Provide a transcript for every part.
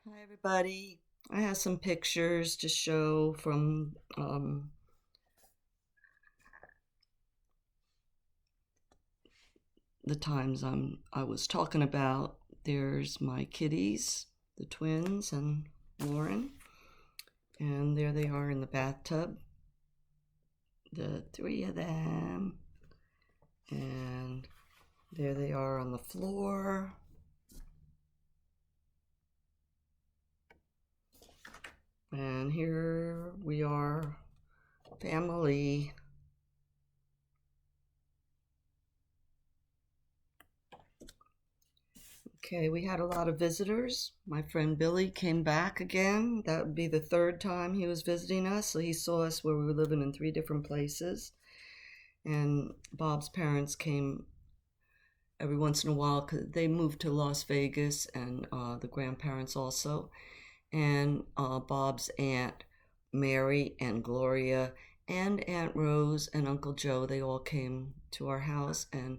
Hi, everybody. I have some pictures to show from the times I was talking about. There's my kitties, the twins, and Lauren, and there they are in the bathtub, the three of them, and there they are on the floor. And here we are, family. Okay, we had a lot of visitors. My friend Billy came back again. That would be the third time he was visiting us. So he saw us where we were living in three different places. And Bob's parents came every once in a while because they moved to Las Vegas, and the grandparents also. And Bob's aunt Mary and Gloria and Aunt Rose and Uncle Joe, they all came to our house. And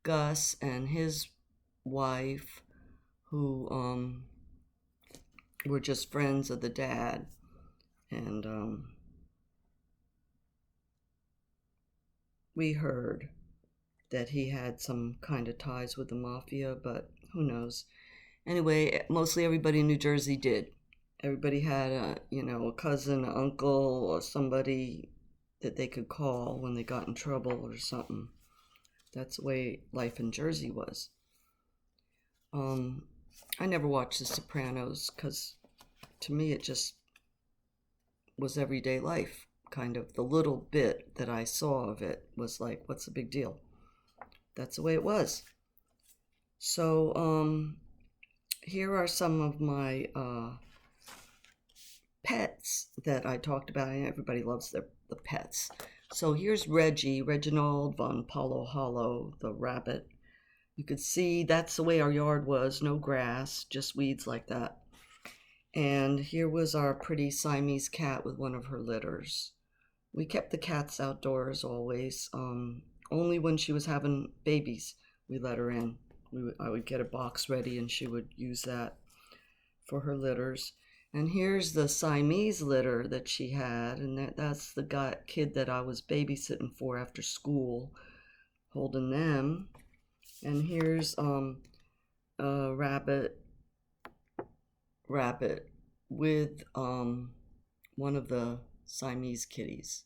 Gus and his wife, who were just friends of the dad. And we heard that he had some kind of ties with the mafia, but who knows. Anyway, mostly everybody in New Jersey did. Everybody had a cousin, an uncle, or somebody that they could call when they got in trouble or something. That's the way life in Jersey was. Um, I never watched The Sopranos because to me it just was everyday life. Kind of the little bit that I saw of it was like, what's the big deal? That's the way it was. So, here are some of my pets that I talked about. Everybody loves the pets. So here's Reggie, Reginald von Palo Hollow, the rabbit. You could see that's the way our yard was, no grass, just weeds like that. And here was our pretty Siamese cat with one of her litters. We kept the cats outdoors always. Only when she was having babies, we let her in. I would get a box ready and she would use that for her litters. And here's the Siamese litter that she had, and that's the kid that I was babysitting for after school, holding them. And here's a rabbit with one of the Siamese kitties.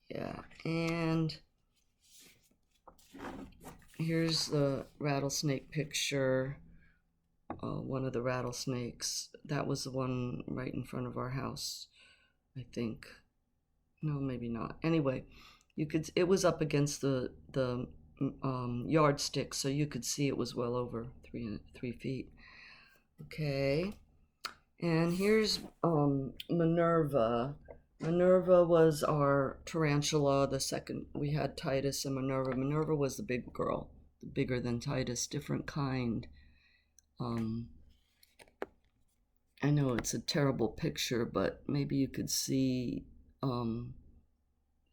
Yeah, and here's the rattlesnake picture. One of the rattlesnakes. That was the one right in front of our house, I think. No, maybe not. Anyway, you could. It was up against the yardstick, so you could see it was well over 3 feet. Okay, and here's Minerva. Minerva was our tarantula. The second we had Titus and Minerva. Minerva was the big girl, bigger than Titus, different kind. Um, I know it's a terrible picture, but maybe you could see.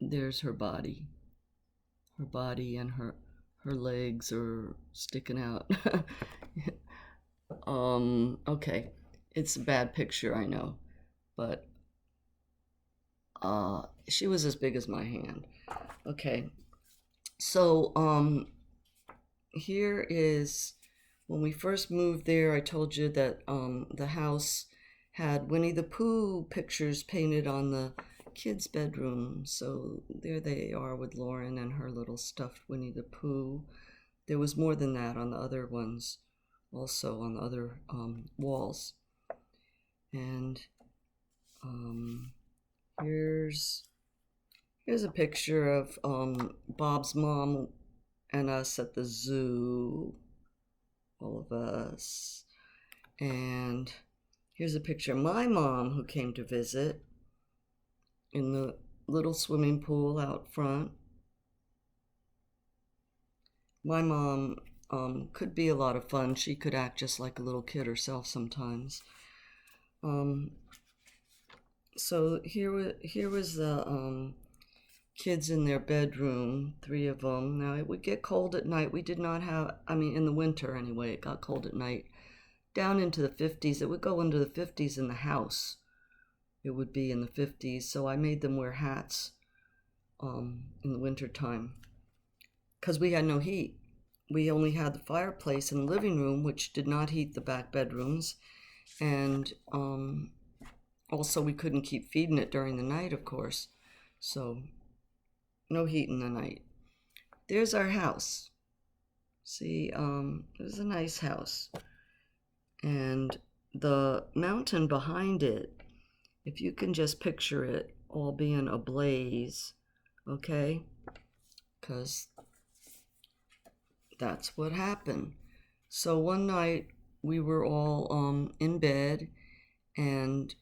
There's her body. Her body and her legs are sticking out. Okay, it's a bad picture, I know, but she was as big as my hand. Okay, so here is when we first moved there. I told you that the house had Winnie the Pooh pictures painted on the kids' bedroom. So there they are with Lauren and her little stuffed Winnie the Pooh. There was more than that on the other ones, also on the other walls. And um, here's a picture of Bob's mom and us at the zoo, all of us. And here's a picture of my mom who came to visit in the little swimming pool out front. My mom could be a lot of fun. She could act just like a little kid herself sometimes. So here was the kids in their bedroom, three of them. Now it would get cold at night. We did not have, I mean, in the winter anyway, it got cold at night. down into the 50s. It would go into the 50s in the house. It would be in the 50s. So I made them wear hats in the wintertime because we had no heat. We only had the fireplace in the living room, which did not heat the back bedrooms. And also we couldn't keep feeding it during the night, of course. So no heat in the night. There's our house. See, it was a nice house. And the mountain behind it, if you can just picture it all being ablaze, okay? Because that's what happened. So one night we were all in bed, and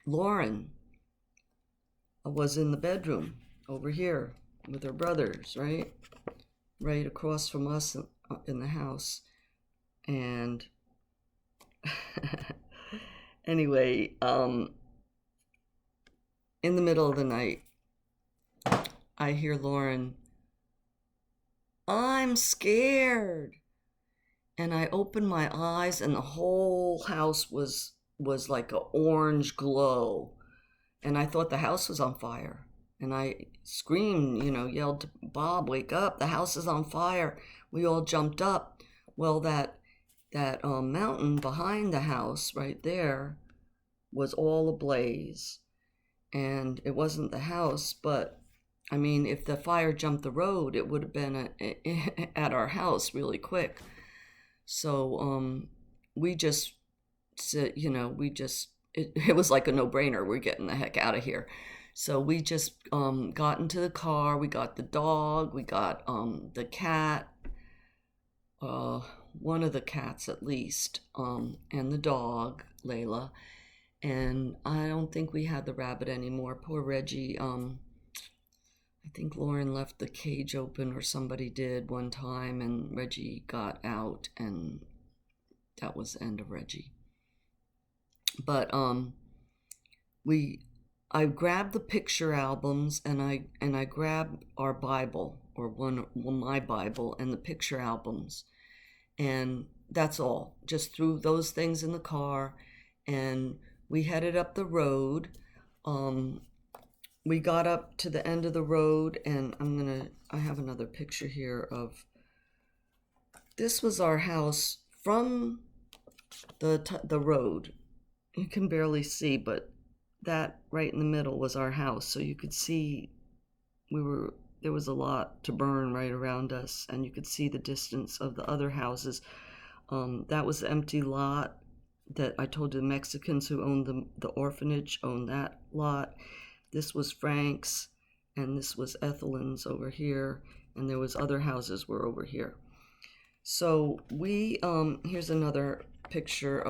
Lauren was in the bedroom over here with her brothers, right across from us in the house. And anyway, in the middle of the night, I hear Lauren, "I'm scared." And I opened my eyes, and the whole house was like an orange glow. And I thought the house was on fire. And I screamed, yelled to Bob, "Wake up, the house is on fire." We all jumped up. Well, that mountain behind the house right there was all ablaze. And it wasn't the house, but I mean, if the fire jumped the road, it would have been at our house really quick. So we just said, it was like a no-brainer. We're getting the heck out of here. So we just got into the car. We got the dog. We got the cat, one of the cats at least, and the dog, Layla. And I don't think we had the rabbit anymore. Poor Reggie. I think Lauren left the cage open, or somebody did one time, and Reggie got out, and that was the end of Reggie. But I grabbed the picture albums, and I grabbed our Bible, or my Bible, and the picture albums, and that's all. Just threw those things in the car, and we headed up the road. We got up to the end of the road, and I have another picture here of, this was our house from the road. You can barely see, but that right in the middle was our house. So you could see there was a lot to burn right around us, and you could see the distance of the other houses. That was the empty lot that I told you the Mexicans who owned the orphanage owned that lot. This was Frank's, and this was Ethelyn's over here, and there was other houses were over here. So we, here's another picture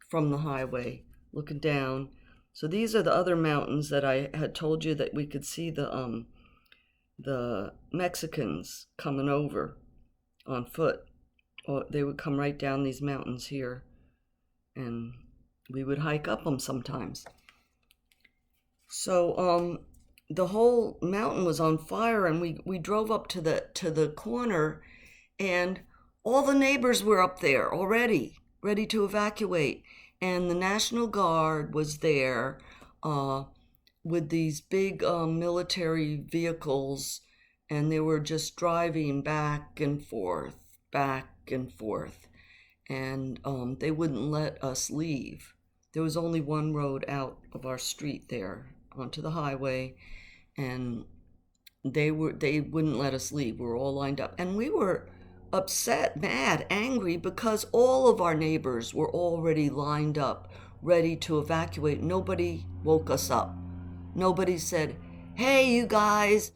from the highway, looking down. So these are the other mountains that I had told you that we could see the Mexicans coming over on foot. Or they would come right down these mountains here, and we would hike up them sometimes. So the whole mountain was on fire, and we drove up to the corner, and all the neighbors were up there already, ready to evacuate. And the National Guard was there with these big military vehicles, and they were just driving back and forth, and they wouldn't let us leave. There was only one road out of our street there onto the highway, and they wouldn't let us leave. We were all lined up, and we were upset, mad, angry, because all of our neighbors were already lined up, ready to evacuate. Nobody woke us up. Nobody said, "Hey, you guys,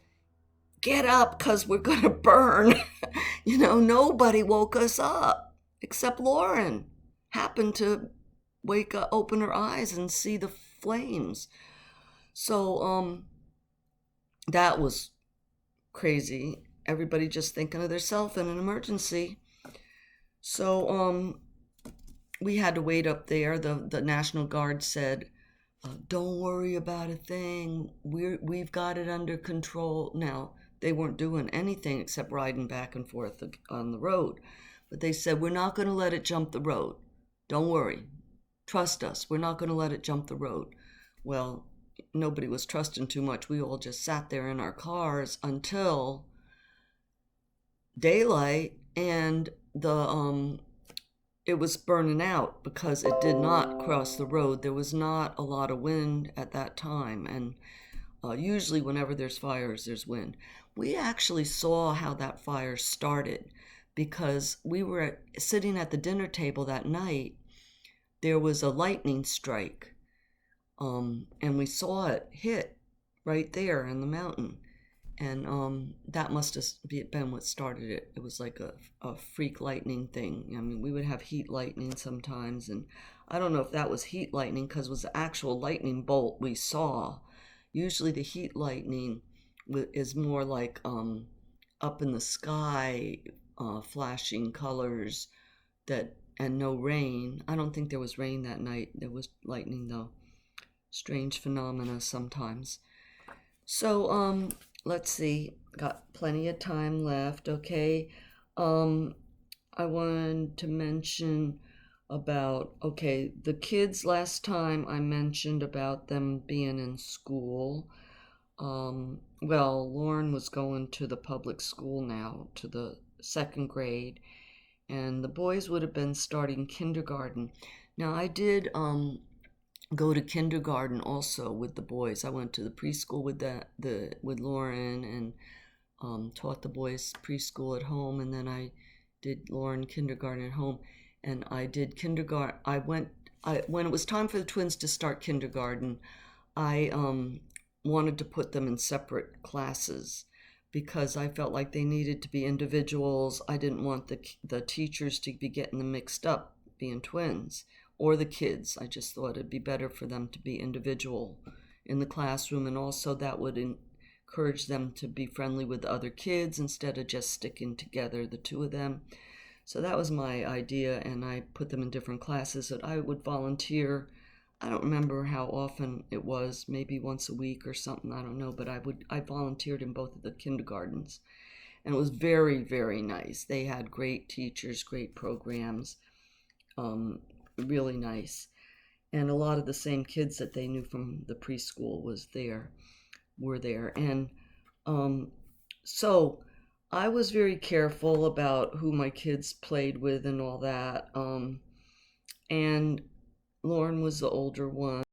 get up, because we're going to burn." Nobody woke us up, except Lauren happened to wake up, open her eyes, and see the flames. So that was crazy. Everybody just thinking of themselves in an emergency. So we had to wait up there. The National Guard said, "Don't worry about a thing. We've got it under control." Now, they weren't doing anything except riding back and forth on the road. But they said, we're not going to let it jump the road. Don't worry. Trust us. We're not going to let it jump the road. Well, nobody was trusting too much. We all just sat there in our cars until daylight, and it was burning out because it did not cross the road. There was not a lot of wind at that time, and usually whenever there's fires, there's wind. We actually saw how that fire started because we were sitting at the dinner table that night. There was a lightning strike, and we saw it hit right there in the mountain. And that must have been what started it. It was like a freak lightning thing. I mean, we would have heat lightning sometimes, and I don't know if that was heat lightning because it was the actual lightning bolt we saw. Usually the heat lightning is more like up in the sky, flashing colors and no rain. I don't think there was rain that night. There was lightning though. Strange phenomena sometimes. So let's see. Got plenty of time left. Okay. I wanted to mention about, okay, the kids last time I mentioned about them being in school. Well, Lauren was going to the public school now, to the second grade, and the boys would have been starting kindergarten. Now, I did go to kindergarten also with the boys. I went to the preschool with Lauren, and taught the boys preschool at home, and then I did Lauren kindergarten at home, and I did kindergarten. When it was time for the twins to start kindergarten, I wanted to put them in separate classes because I felt like they needed to be individuals. I didn't want the teachers to be getting them mixed up, being twins, or the kids. I just thought it'd be better for them to be individual in the classroom, and also that would encourage them to be friendly with the other kids instead of just sticking together, the two of them. So that was my idea, and I put them in different classes that I would volunteer. I don't remember how often it was, maybe once a week or something, I don't know, but I volunteered in both of the kindergartens, and it was very, very nice. They had great teachers, great programs, really nice, and a lot of the same kids that they knew from the preschool were there, and so I was very careful about who my kids played with and all that, and Lauren was the older one.